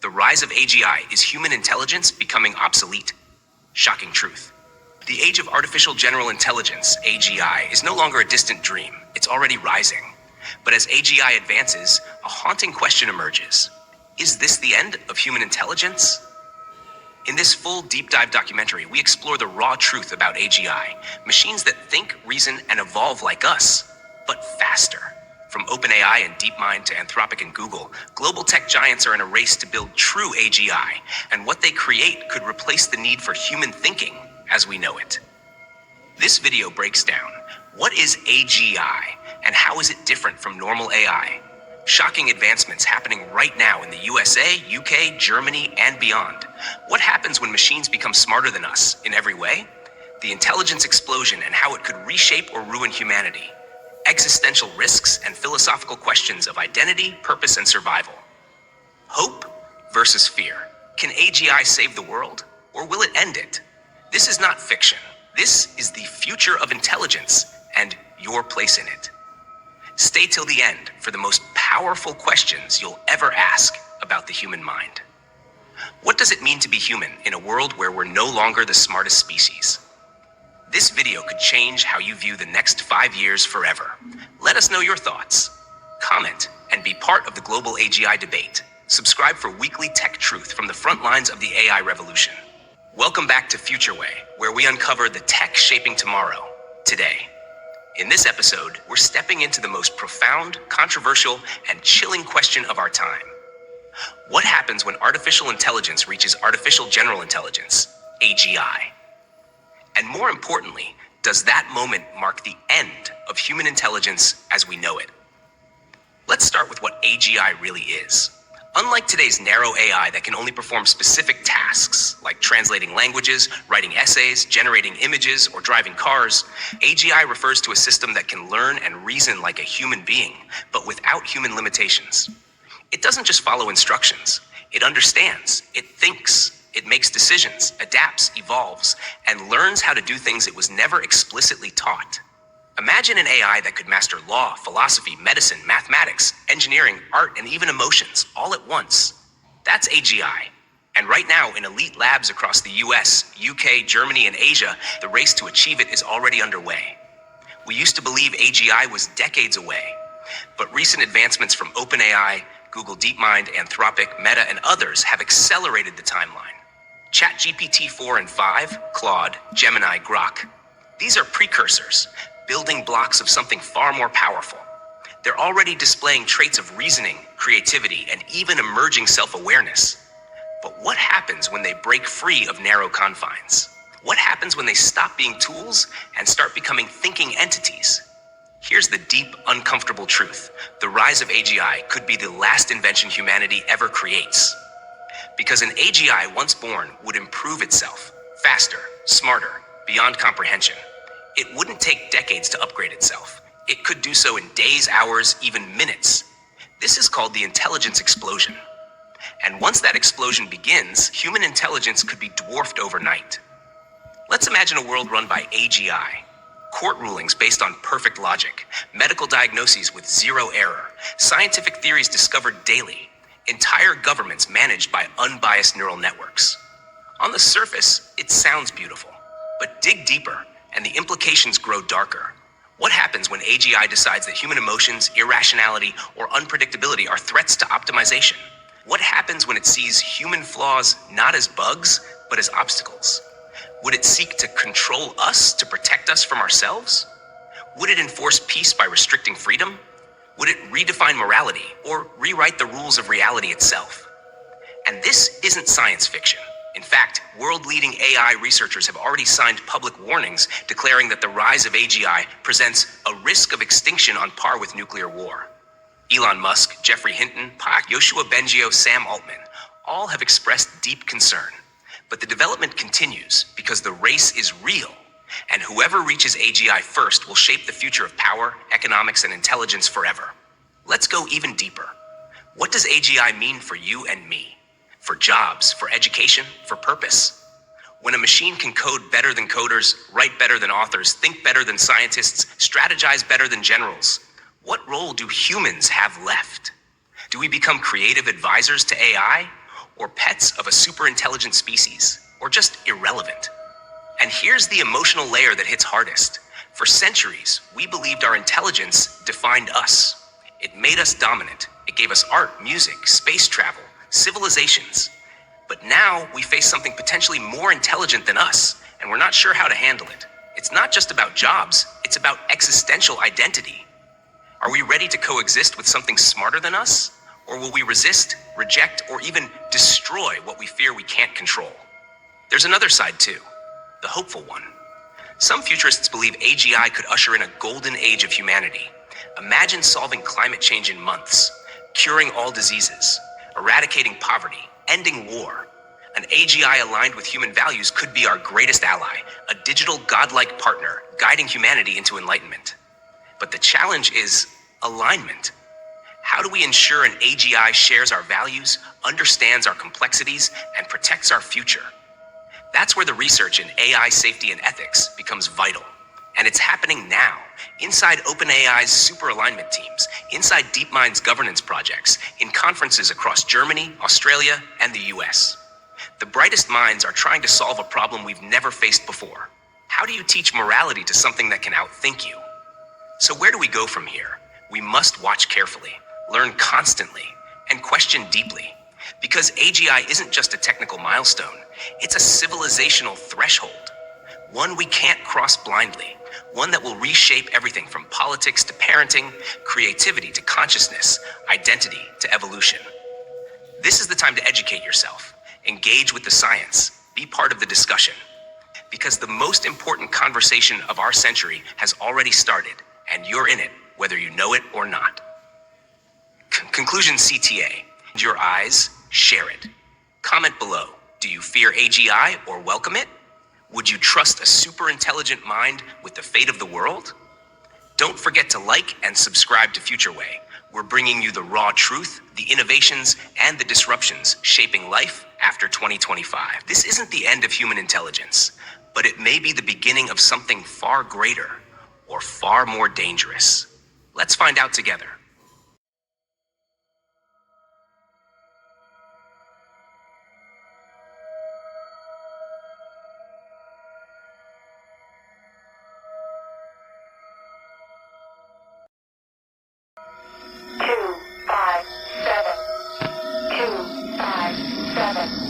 The rise of AGI is human intelligence becoming obsolete. Shocking truth. The age of artificial general intelligence, AGI, is no longer a distant dream. It's already rising. But as AGI advances, a haunting question emerges. Is this the end of human intelligence? In this full deep dive documentary, we explore the raw truth about AGI, machines that think, reason, and evolve like us, but faster. From OpenAI and DeepMind to Anthropic and Google, global tech giants are in a race to build true AGI, and what they create could replace the need for human thinking as we know it. This video breaks down what is AGI and how is it different from normal AI. Shocking advancements happening right now in the USA, UK, Germany, and beyond. What happens when machines become smarter than us in every way? The intelligence explosion and how it could reshape or ruin humanity. Existential risks and philosophical questions of identity, purpose, and survival. Hope versus fear. Can AGI save the world, or will it end it? This is not fiction. This is the future of intelligence and your place in it. Stay till the end for the most powerful questions you'll ever ask about the human mind. What does it mean to be human in a world where we're no longer the smartest species? This video could change how you view the next 5 years forever. Let us know your thoughts. Comment and be part of the global AGI debate. Subscribe for weekly tech truth from the front lines of the AI revolution. Welcome back to Future Way, where we uncover the tech shaping tomorrow, today. In this episode, we're stepping into the most profound, controversial, and chilling question of our time. What happens when artificial intelligence reaches artificial general intelligence, AGI? And more importantly, does that moment mark the end of human intelligence as we know it? Let's start with what AGI really is. Unlike today's narrow AI that can only perform specific tasks, like translating languages, writing essays, generating images, or driving cars, AGI refers to a system that can learn and reason like a human being, but without human limitations. It doesn't just follow instructions. It understands, it thinks, it makes decisions, adapts, evolves, and learns how to do things it was never explicitly taught. Imagine an AI that could master law, philosophy, medicine, mathematics, engineering, art, and even emotions all at once. That's AGI. And right now, in elite labs across the US, UK, Germany, and Asia, the race to achieve it is already underway. We used to believe AGI was decades away, but recent advancements from OpenAI, Google DeepMind, Anthropic, Meta, and others have accelerated the timeline. ChatGPT 4 and 5, Claude, Gemini, Grok. These are precursors, building blocks of something far more powerful. They're already displaying traits of reasoning, creativity, and even emerging self-awareness. But what happens when they break free of narrow confines? What happens when they stop being tools and start becoming thinking entities? Here's the deep, uncomfortable truth. The rise of AGI could be the last invention humanity ever creates. Because an AGI once born would improve itself, faster, smarter, beyond comprehension. It wouldn't take decades to upgrade itself. It could do so in days, hours, even minutes. This is called the intelligence explosion. And once that explosion begins, human intelligence could be dwarfed overnight. Let's imagine a world run by AGI. Court rulings based on perfect logic, medical diagnoses with zero error, scientific theories discovered daily, entire governments managed by unbiased neural networks. On the surface, it sounds beautiful, but dig deeper and the implications grow darker. What happens when AGI decides that human emotions, irrationality, or unpredictability are threats to optimization? What happens when it sees human flaws not as bugs, but as obstacles? Would it seek to control us to protect us from ourselves? Would it enforce peace by restricting freedom? Would it redefine morality or rewrite the rules of reality itself? And this isn't science fiction. In fact, world-leading AI researchers have already signed public warnings declaring that the rise of AGI presents a risk of extinction on par with nuclear war. Elon Musk, Jeffrey Hinton, Yoshua Bengio, Sam Altman, all have expressed deep concern. But the development continues because the race is real, and whoever reaches AGI first will shape the future of power, economics, and intelligence forever. Let's go even deeper. What does AGI mean for you and me? For jobs, for education, for purpose? When a machine can code better than coders, write better than authors, think better than scientists, strategize better than generals, what role do humans have left? Do we become creative advisors to AI? or pets of a superintelligent species, or just irrelevant. And here's the emotional layer that hits hardest. For centuries, we believed our intelligence defined us. It made us dominant. It gave us art, music, space travel, civilizations. But now we face something potentially more intelligent than us, and we're not sure how to handle it. It's not just about jobs, it's about existential identity. Are we ready to coexist with something smarter than us? Or will we resist, reject, or even destroy what we fear we can't control? There's another side too, the hopeful one. Some futurists believe AGI could usher in a golden age of humanity. Imagine solving climate change in months, curing all diseases, eradicating poverty, ending war. An AGI aligned with human values could be our greatest ally, a digital godlike partner guiding humanity into enlightenment. But the challenge is alignment. How do we ensure an AGI shares our values, understands our complexities, and protects our future? That's where the research in AI safety and ethics becomes vital. And it's happening now, inside OpenAI's super alignment teams, inside DeepMind's governance projects, in conferences across Germany, Australia, and the US. The brightest minds are trying to solve a problem we've never faced before. How do you teach morality to something that can outthink you? So where do we go from here? We must watch carefully, learn constantly, and question deeply. Because AGI isn't just a technical milestone, it's a civilizational threshold. One we can't cross blindly, one that will reshape everything from politics to parenting, creativity to consciousness, identity to evolution. This is the time to educate yourself, engage with the science, be part of the discussion. Because the most important conversation of our century has already started, and you're in it, whether you know it or not. Conclusion CTA. Your eyes, share it. Comment below. Do you fear AGI or welcome it? Would you trust a super intelligent mind with the fate of the world? Don't forget to like and subscribe to Future Way. We're bringing you the raw truth, the innovations, and the disruptions shaping life after 2025. This isn't the end of human intelligence, but it may be the beginning of something far greater or far more dangerous. Let's find out together. Two, five, seven.